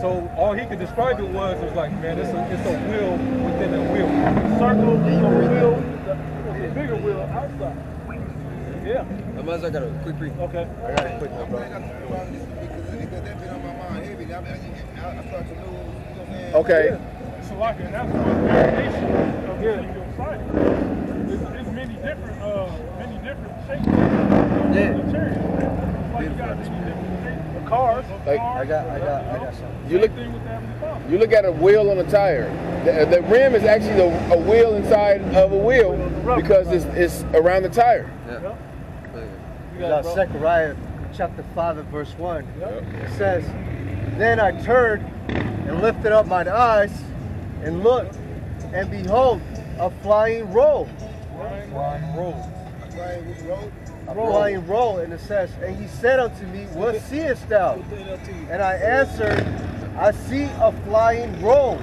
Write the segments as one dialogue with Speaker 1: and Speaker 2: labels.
Speaker 1: So all he could describe it was like, man, it's a wheel within a wheel. Circle, a wheel, the bigger wheel outside. Yeah.
Speaker 2: I might as well got a quick brief.
Speaker 1: Okay.
Speaker 2: I got a quick one, bro.
Speaker 3: Okay.
Speaker 1: So like that's the variation of your sighting. There's many different shapes.
Speaker 2: Yeah.
Speaker 1: Like you got many different shapes. The cars.
Speaker 3: Like,
Speaker 2: I got something.
Speaker 3: You look at a wheel on a tire. The rim is actually a wheel inside of a wheel because it's around the tire.
Speaker 2: Yeah.
Speaker 4: You got Zechariah chapter 5 and verse 1. It says, "Then I turned and lifted up mine eyes and looked, and behold, a flying roll."
Speaker 1: Flying roll.
Speaker 4: A flying roll. And it says, "And he said unto me, What seest thou? And I answered, I see a flying roll.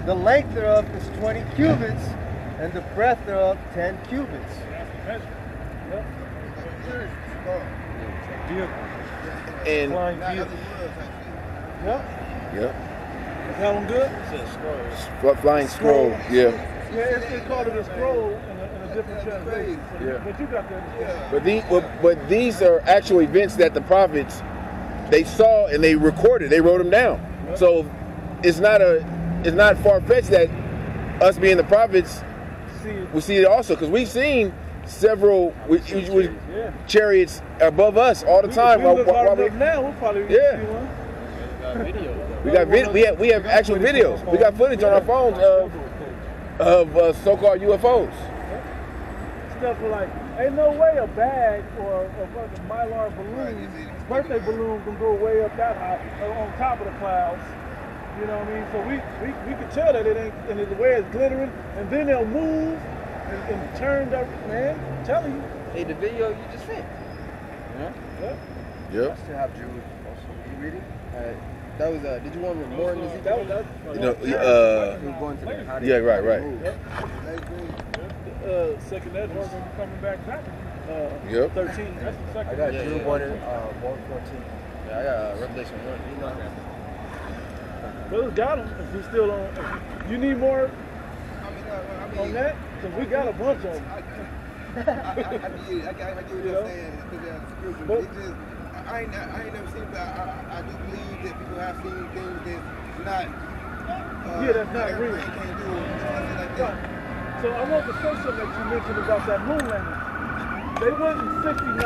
Speaker 4: The length thereof is 20 cubits, and the breadth thereof 10 cubits."
Speaker 3: And
Speaker 1: Flying vehicle. Yep.
Speaker 3: yeah,
Speaker 1: Is that one good?
Speaker 3: flying scroll. Yeah.
Speaker 1: Yeah, they called it a scroll in a different translation. So
Speaker 3: Yeah.
Speaker 1: But you got to understand.
Speaker 3: But these are actual events that the prophets they saw and they recorded. They wrote them down. So it's not far fetched that us being the prophets we see it also, because we've seen several chariots above us all the time.
Speaker 1: Now we'll probably see one.
Speaker 3: We have actual videos. We got footage on our phones of so-called UFOs.
Speaker 1: Stuff like, ain't no way a bag or a fucking Mylar balloon, birthday balloon can go way up that high on top of the clouds. You know what I mean? So we can tell that it ain't, and the way it's glittering, and then they'll move and turn that, man, I'm telling you.
Speaker 2: Hey, the video you just sent.
Speaker 3: Yep.
Speaker 2: I still have Drew also. You read it? That was, did you want more in this?
Speaker 1: That
Speaker 2: We're going to that. How they
Speaker 3: right.
Speaker 1: Second Ezra going to be coming back. 13.
Speaker 3: Yep.
Speaker 1: That's the second.
Speaker 2: I got Drew 1:14. Yeah, I got Revelation 1.
Speaker 1: Brothers got him. If we still on, if you need more on that, because we got a bunch of them.
Speaker 5: I get what you're saying. I ain't never seen it, but I do believe that people have seen things that's not.
Speaker 1: That's not real. So I want to say something that you mentioned about that moon landing. They went in 69,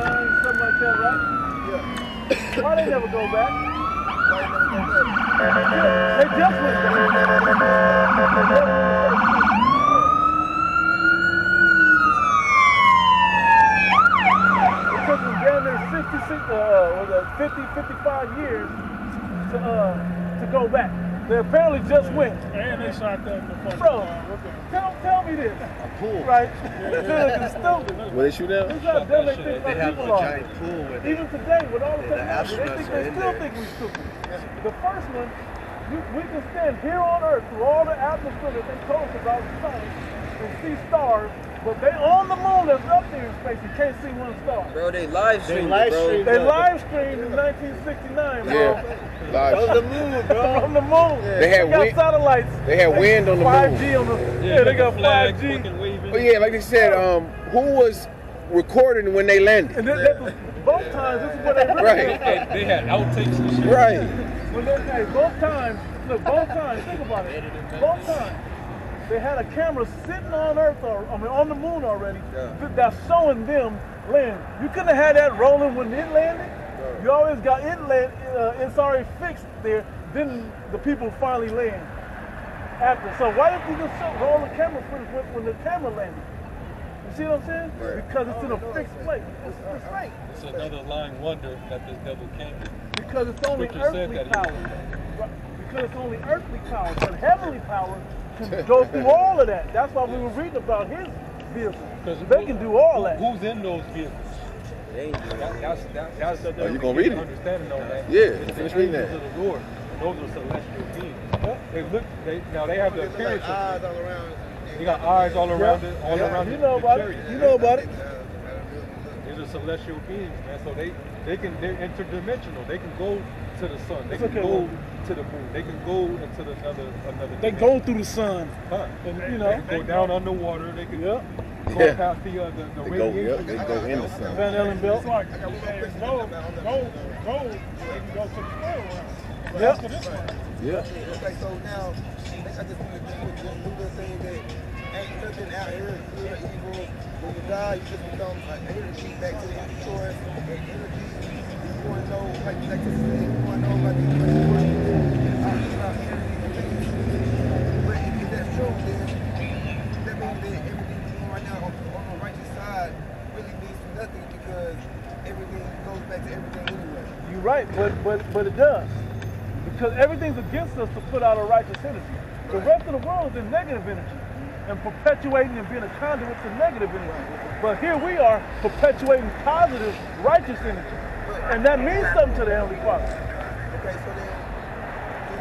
Speaker 1: something like that, right? Yeah. Why they never go back? They just went back. It took them down there 50, 55 years to go back. They apparently just went. And they shot that in the front. Bro, tell me this.
Speaker 2: A pool.
Speaker 1: Right? It's stupid.
Speaker 3: Will they shoot them?
Speaker 1: This is how dumb they think
Speaker 2: They have a
Speaker 1: people are.
Speaker 2: giant pool with it.
Speaker 1: Even today, with all the technology,
Speaker 2: astronauts
Speaker 1: they
Speaker 2: in
Speaker 1: still
Speaker 2: there.
Speaker 1: think we stupid. The first one, we can stand here on Earth through all the atmosphere that they told us about the sun and see stars, but they on the moon that's up there in space, you can't see one star.
Speaker 2: Bro, they live streamed
Speaker 1: They live streamed in 1969, bro.
Speaker 3: Live.
Speaker 4: On the moon, bro.
Speaker 1: On the moon.
Speaker 3: They
Speaker 1: got satellites.
Speaker 3: They had wind on the
Speaker 1: 5G
Speaker 3: moon.
Speaker 1: on the they got 5G.
Speaker 3: Oh yeah, like they said, who was recording when they landed?
Speaker 1: And both times, this is what they really
Speaker 3: Right.
Speaker 1: They had outtakes and shit.
Speaker 3: Right.
Speaker 1: When they, both times, think about it. Both times, they had a camera sitting on Earth, on the moon already, that's showing them land. You couldn't have had that rolling when it landed. You always got it land. It's already fixed there. Then the people finally land after. So why didn't you just roll the camera footage when the camera landed? You see what I'm saying? Right. Because it's in a fixed place. It's fake.
Speaker 6: It's another lying wonder that this devil came to.
Speaker 1: Because it's only earthly power. Because it's only earthly power. But heavenly power can go through all of that. That's why we were reading about his vehicles. They can do all that.
Speaker 6: Who's in those vehicles? That's
Speaker 3: Oh, you gonna read it?
Speaker 6: Understanding on that.
Speaker 3: Yeah, finish reading that.
Speaker 6: The Lord. Those are celestial beings. They have the appearance.
Speaker 5: Eyes all around.
Speaker 6: They got eyes all around it, all around
Speaker 1: You know about it. You know about it.
Speaker 6: These are celestial beings, man. So they're interdimensional. They can go to the sun. They can go to the moon. They can go into another.
Speaker 1: They go through the sun.
Speaker 6: And
Speaker 1: you know,
Speaker 6: they can go down underwater. They can go past the radiation.
Speaker 3: They go in the sun.
Speaker 1: Van Allen belt.
Speaker 7: It's like gold, they can go to the square round.
Speaker 1: Yep.
Speaker 3: Yeah.
Speaker 5: Okay, so now I just want to do the thing that ain't nothing out here good or evil. When you die, you just become an energy back to the inventory. And energy, you want to know, like to say, you want to know about the energy. But if that's true, then that means that everything you're doing right now on the righteous side really means nothing because everything goes back to everything anyway.
Speaker 1: You're right, but it does. Because everything's against us to put out a righteous energy. The rest of the world is in negative energy and perpetuating and being a conduit to negative energy. But here we are perpetuating positive, righteous energy. And that means something to the Heavenly Father.
Speaker 5: Okay, so then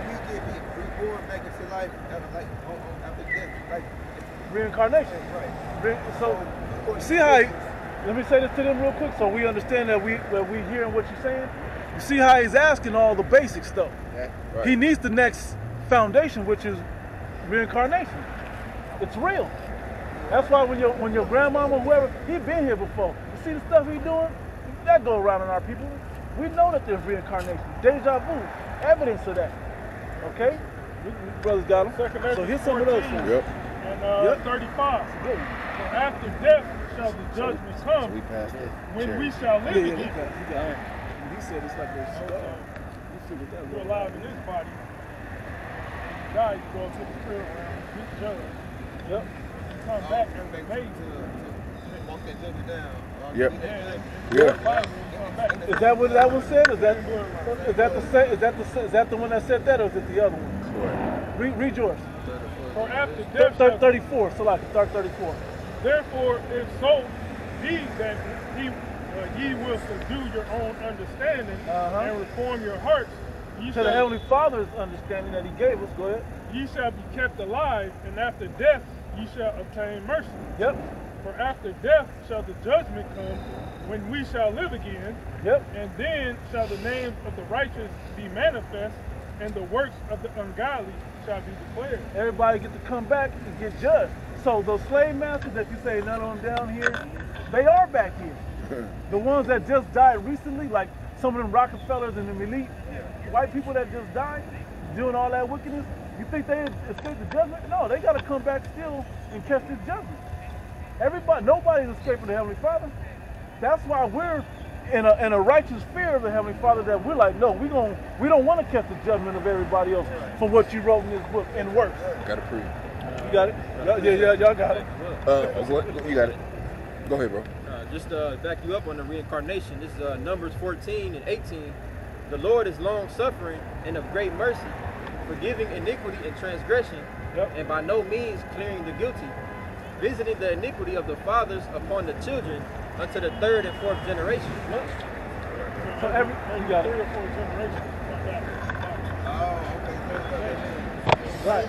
Speaker 5: we get reborn back into life after death, like
Speaker 1: Reincarnation.
Speaker 5: right.
Speaker 1: So, see how, let me say this to them real quick so we understand that we hearing what you're saying. You see how he's asking all the basic stuff.
Speaker 3: Yeah, right.
Speaker 1: He needs the next foundation, which is reincarnation. It's real. That's why when your grandmama, whoever, he been here before. You see the stuff he doing? That go around in our people. We know that there's reincarnation. Deja vu. Evidence of that. Okay? Brothers got them. So here's some of those things.
Speaker 3: Yep.
Speaker 7: And 35. So after death shall the judgment come,
Speaker 3: We passed it.
Speaker 7: when we shall live again.
Speaker 1: He said it's like a skull. You figured that
Speaker 7: We're
Speaker 1: one.
Speaker 7: alive in this body. Die, you go to the spirit realm, get judged.
Speaker 1: Yep.
Speaker 7: You come back and they made
Speaker 5: to walk that judgment down.
Speaker 3: Yep.
Speaker 7: Yeah.
Speaker 3: Yeah.
Speaker 1: Is that what that one said? Is that the one that said that, or is it the other one? Read yours.
Speaker 7: For after death,
Speaker 1: 34. So like start 34.
Speaker 7: therefore, if so be that ye will subdue your own understanding and reform your hearts,
Speaker 1: To the Heavenly Father's understanding that He gave us. Go ahead.
Speaker 7: ye shall be kept alive, and after death ye shall obtain mercy.
Speaker 1: Yep.
Speaker 7: For after death shall the judgment come, when we shall live again.
Speaker 1: Yep.
Speaker 7: And then shall the names of the righteous be manifest, and the works of the ungodly shall be declared.
Speaker 1: Everybody get to come back and get judged. So those slave masters that you say none on down here, they are back here. The ones that just died recently, like some of them Rockefellers and them elite white people that just died, doing all that wickedness, you think they escaped the judgment? No, they got to come back still and catch this judgment. Nobody's escaping the Heavenly Father. That's why we're in a righteous fear of the Heavenly Father, that we're like, no, we don't want to catch the judgment of everybody else for what you wrote in this book and worse.
Speaker 3: Got to prove.
Speaker 1: You got it? Yeah, y'all got it.
Speaker 3: What? You got it. Go ahead, bro.
Speaker 8: Just to back you up on the reincarnation, this is Numbers 14 and 18. The Lord is long-suffering and of great mercy, forgiving iniquity and transgression, and by no means clearing the guilty, visiting the iniquity of the fathers upon the children unto the third and fourth generation.
Speaker 1: So you got it.
Speaker 7: 3 or 4 generations come back.
Speaker 1: Right.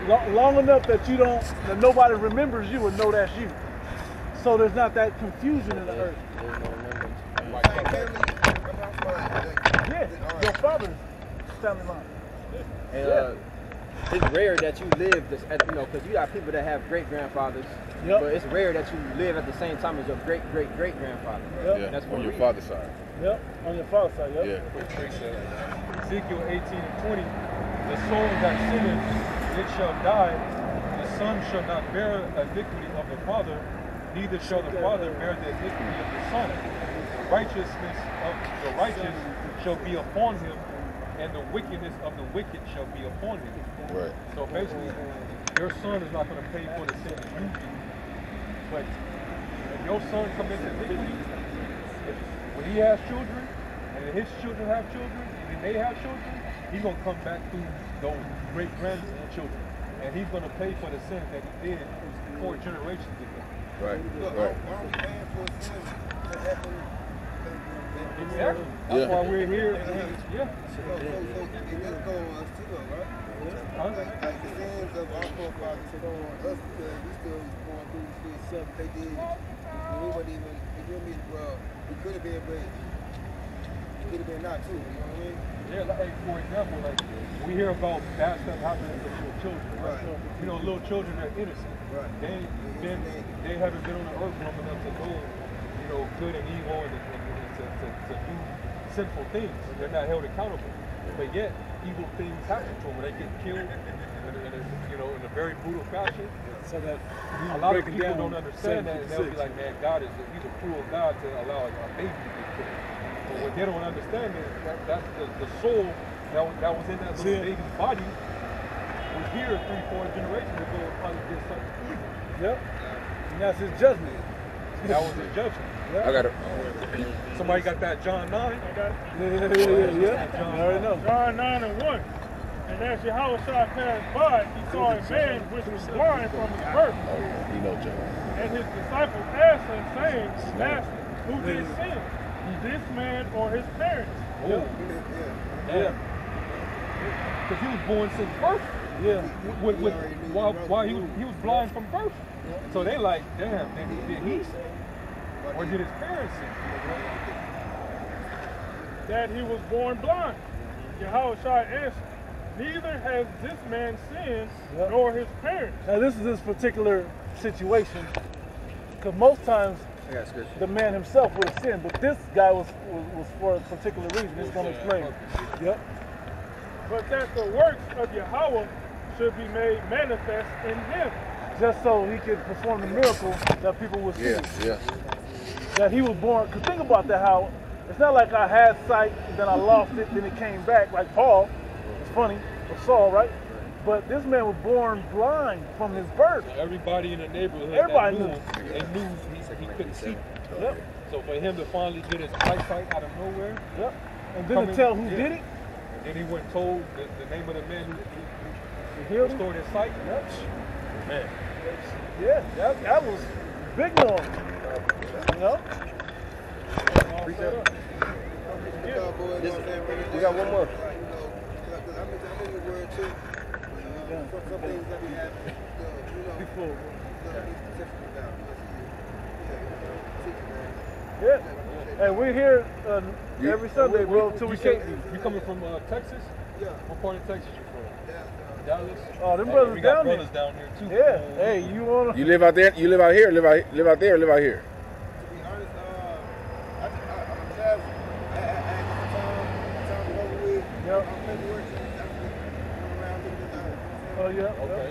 Speaker 7: Bloodline.
Speaker 1: Long enough that that nobody remembers you and know that's you. So there's not that confusion in the earth. Yeah, your father's family line.
Speaker 8: And it's rare that you live this, because you got people that have great grandfathers, but it's rare that you live at the same time as your great grandfather.
Speaker 3: Yeah,
Speaker 8: That's
Speaker 3: on your father's side.
Speaker 1: Yep, on your father's side. Yep.
Speaker 3: Yeah.
Speaker 6: Ezekiel 18 and 20, the soul that sinneth, it shall die. The son shall not bear iniquity of the father, neither shall the father bear the iniquity of the son. The righteousness of the righteous shall be upon him, and the wickedness of the wicked shall be upon him.
Speaker 3: Right.
Speaker 6: So basically, your son is not going to pay for the sin that you do. But if your son commits iniquity, when he has children, and his children have children, and they have children, he's going to come back through those great-grandchildren. And he's going to pay for the sins that he did 4 generations ago.
Speaker 3: Right.
Speaker 5: Right. Are we paying for sins that happened?
Speaker 6: Exactly. That's why we're here. Yeah.
Speaker 5: So it does go on us too, though, right? Like the sins of our forefathers go on us because we still going through the stuff they did. We wasn't even, you feel me? Well, we could have been, but we could have been not too. You know what I mean?
Speaker 6: Yeah, like, for example, like we hear about bad stuff happening to little children, right? You know, little children are innocent. Right. They haven't been on the earth long enough to know, you know, good and evil and to do sinful things. They're not held accountable. But yet, evil things happen to them. They get killed, you know, in a very brutal fashion. So that a lot of people don't understand that, and they'll be like, "Man, he's a cruel God to allow a baby to get killed." But what they don't understand is that's the soul that was in that little baby's body was here 3-4 generations ago and probably did something evil.
Speaker 1: Yep. And that's his judgment.
Speaker 6: That was his judgment.
Speaker 3: I got it.
Speaker 6: Somebody got that John 9?
Speaker 7: I got it.
Speaker 1: Yeah. I already know.
Speaker 7: John 9:1. And as Yahweh passed by, he saw a man which was blind from his birth.
Speaker 3: Oh, yeah. You know, John.
Speaker 7: And his disciples asked him, saying, Master, who did sin? This man or his parents?
Speaker 6: Oh. Yeah. Because he was born since birth.
Speaker 1: Yeah.
Speaker 6: While he was blind from birth. So they like, damn, did he sin? Or did his parents sin?
Speaker 7: That he was born blind. Yahweh answered, neither has this man sinned, nor his parents.
Speaker 1: Now this is this particular situation, because most times the man himself would have sinned, but this guy was for a particular reason. It's going to explain. Yep.
Speaker 7: But that the works of Yahweh should be made manifest in him.
Speaker 1: Just so he could perform the miracle that people would see.
Speaker 3: Yeah.
Speaker 1: That he was born, because think about that, how it's not like I had sight, and then I lost it, then it came back, like Paul. It's funny, or Saul, right? But this man was born blind from his birth.
Speaker 6: Everybody in the neighborhood
Speaker 1: knew.
Speaker 6: They knew he couldn't see.
Speaker 1: Yep.
Speaker 6: So for him to finally get his eyesight out of nowhere.
Speaker 1: Yep. And then to tell who did it.
Speaker 6: And then he went and told the name of the man who restored his sight.
Speaker 1: Yep.
Speaker 6: Man.
Speaker 1: Yeah, that was big noise. You know?
Speaker 2: We got one more.
Speaker 5: Some things that we have, before.
Speaker 1: Yeah. Hey, we're here every Sunday, bro, until we can't.
Speaker 6: You coming from Texas?
Speaker 5: Yeah.
Speaker 6: What part of Texas you from? Dallas?
Speaker 1: Oh, them brothers
Speaker 6: we got
Speaker 1: down there.
Speaker 6: brothers down here too.
Speaker 1: Yeah. Hey, you wanna?
Speaker 3: You live out there? You live out here? Live out there? Or live out here?
Speaker 5: To be honest, I'm a traveler. Time is over with.
Speaker 1: Yep.
Speaker 5: I'm maybe working. I'm around looking at
Speaker 1: Oh yeah.
Speaker 6: Okay.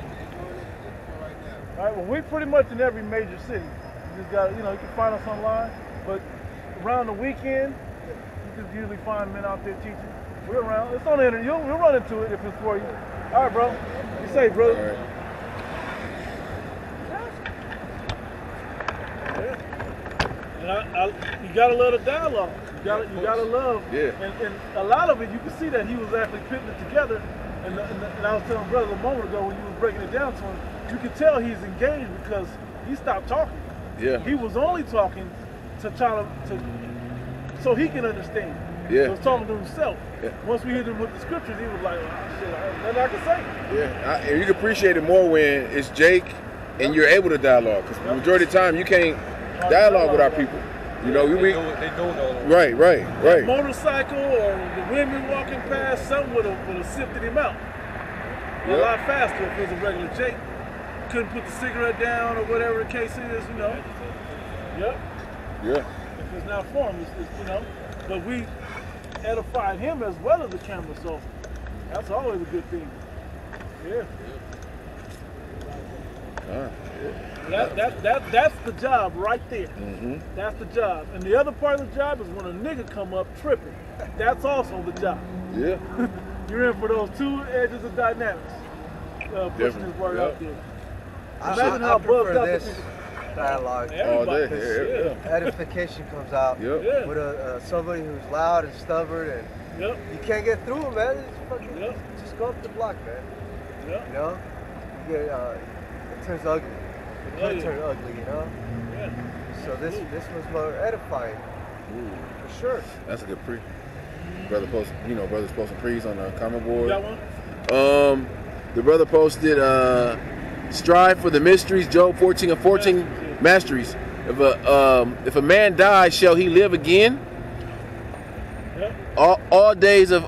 Speaker 5: right now.
Speaker 1: All right. Well, we pretty much in every major city. You just got, you can find us online, but around the weekend, you can usually find men out there teaching. We're around. It's on the internet. We'll run into it if it's for you. All right, bro. Be safe, brother.
Speaker 3: All right.
Speaker 1: Yeah. And you gotta love the dialogue. You gotta love.
Speaker 3: Yeah.
Speaker 1: And a lot of it, you can see that he was actually putting it together. And I was telling brother a moment ago when you was breaking it down to him, you could tell he's engaged because he stopped talking.
Speaker 3: Yeah.
Speaker 1: He was only talking to try to so he can understand.
Speaker 3: Yeah.
Speaker 1: He was talking to himself.
Speaker 3: Yeah.
Speaker 1: Once we hit him with the scriptures, he was like, oh, shit, nothing I can say.
Speaker 3: Yeah. And you can appreciate it more when it's Jake and you're able to dialogue. Because the majority of the time, you can't dialogue with our people. You know,
Speaker 6: they know it all.
Speaker 3: Right.
Speaker 1: Motorcycle or the women walking past, something would have sifted him out. A lot faster if it was a regular Jake. Couldn't put the cigarette down or whatever the case is, Yep.
Speaker 3: Yeah.
Speaker 1: If it's not for him, it's. But we edified him as well as the camera, so that's always a good thing. Yeah. That's the job right there.
Speaker 3: Mm-hmm.
Speaker 1: That's the job. And the other part of the job is when a nigga come up tripping. That's also the job.
Speaker 3: Yeah.
Speaker 1: You're in for those two edges of dynamics. Pushing this word out there. Imagine how bugged up
Speaker 4: this dialogue.
Speaker 3: All day.
Speaker 4: Edification comes out with somebody who's loud and stubborn, and you can't get through them, man. Just go up the block, man. You get it turns ugly. It could turn ugly, So this was more edifying.
Speaker 3: Ooh.
Speaker 4: For sure.
Speaker 3: That's a good pre. Brother brothers posting pre's on the comment board.
Speaker 1: You got one?
Speaker 3: The brother posted strive for the mysteries, Job 14:14 masteries. If a man dies, shall he live again?
Speaker 1: Yep.
Speaker 3: all days of